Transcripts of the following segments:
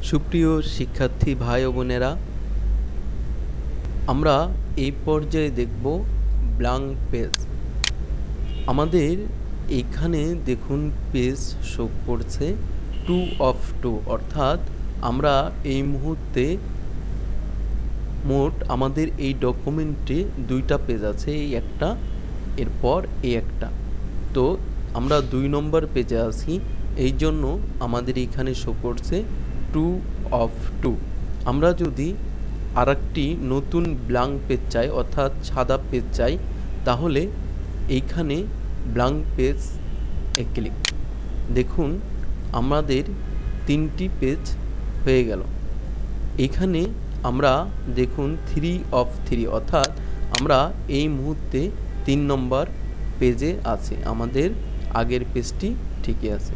সুপ্রিয় শিক্ষার্থী ভাই ও বোনেরা, আমরা এই পর্যায়ে দেখব ব্ল্যাঙ্ক পেজ। আমাদের এখানে দেখুন পেজ শো করছে 2 of 2, অর্থাৎ আমরা এই মুহূর্তে মোট আমাদের এই ডকুমেন্টে 2টা পেজ আছে, এই একটা এরপর এই একটা। তো আমরা 2 নম্বর পেজে আছি, এই জন্য আমাদের এখানে শো করছে 2 of 2। আমরা যদি আরেকটি নতুন ব্ল্যাঙ্ক পেজ চাই, অর্থাৎ সাদা পেজ চাই, তাহলে এইখানে ব্ল্যাঙ্ক পেজ ক্লিক। দেখুন আমাদের 3টি পেজ হয়ে গেল। এখানে আমরা দেখুন 3 of 3, অর্থাৎ আমরা এই মুহূর্তে 3 নম্বর পেজে আছে, আমাদের আগের পেজটি ঠিকই আছে।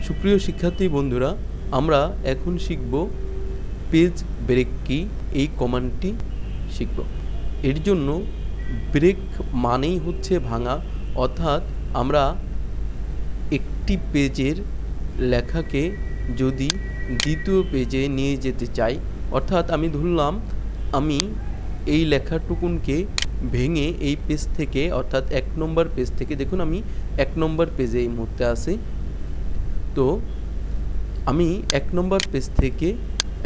সুপ্রিয় শিক্ষার্থী বন্ধুরা, আমরা এখন শিখব পেজ ব্রেক কি, এই কমান্ডটি শিখব। এর জন্য ব্রেক মানেই হচ্ছে ভাঙা, অর্থাৎ আমরা একটি পেজের লেখাকে যদি দ্বিতীয় পেজে নিয়ে যেতে চাই, অর্থাৎ আমি ধরলাম আমি এই লেখাটুকুনকে ভেঙে এই পেজ থেকে, অর্থাৎ 1 নম্বর পেজ থেকে, দেখুন আমি 1 নম্বর পেজে এই মুহূর্তে আছি। তো আমি 1 নম্বর পেজ থেকে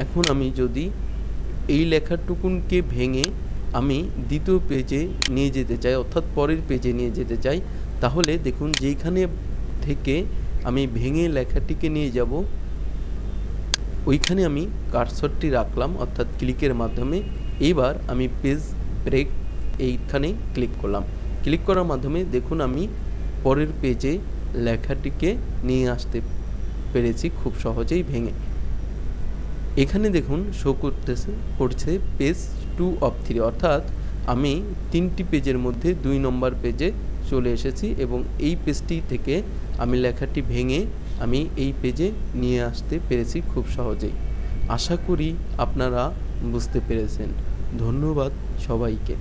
এখন আমি যদি এই লেখাটুকুনকে ভেঙে আমি দ্বিতীয় পেজে নিয়ে যেতে চাই, অর্থাৎ পরের পেজে নিয়ে যেতে চাই, তাহলে দেখুন যেইখানে থেকে আমি ভেঙে লেখাটিকে নিয়ে যাব, ওইখানে আমি কার্সরটি রাখলাম, অর্থাৎ ক্লিকের মাধ্যমে। এইবার আমি পেজ ব্রেক এইখানে ক্লিক করলাম। ক্লিক করার মাধ্যমে দেখুন আমি পরের পেজে লেখাটিকে নিয়ে আসতে পেরেছি খুব সহজেই ভেঙে। এখানে দেখুন শো করছে পেজ 2 of 3, অর্থাৎ আমি 3টি পেজের মধ্যে 2 নম্বর পেজে চলে এসেছি এবং এই পেজটি থেকে আমি লেখাটি ভেঙে আমি এই পেজে নিয়ে আসতে পেরেছি খুব সহজেই। আশা করি আপনারা বুঝতে পেরেছেন। ধন্যবাদ সবাইকে।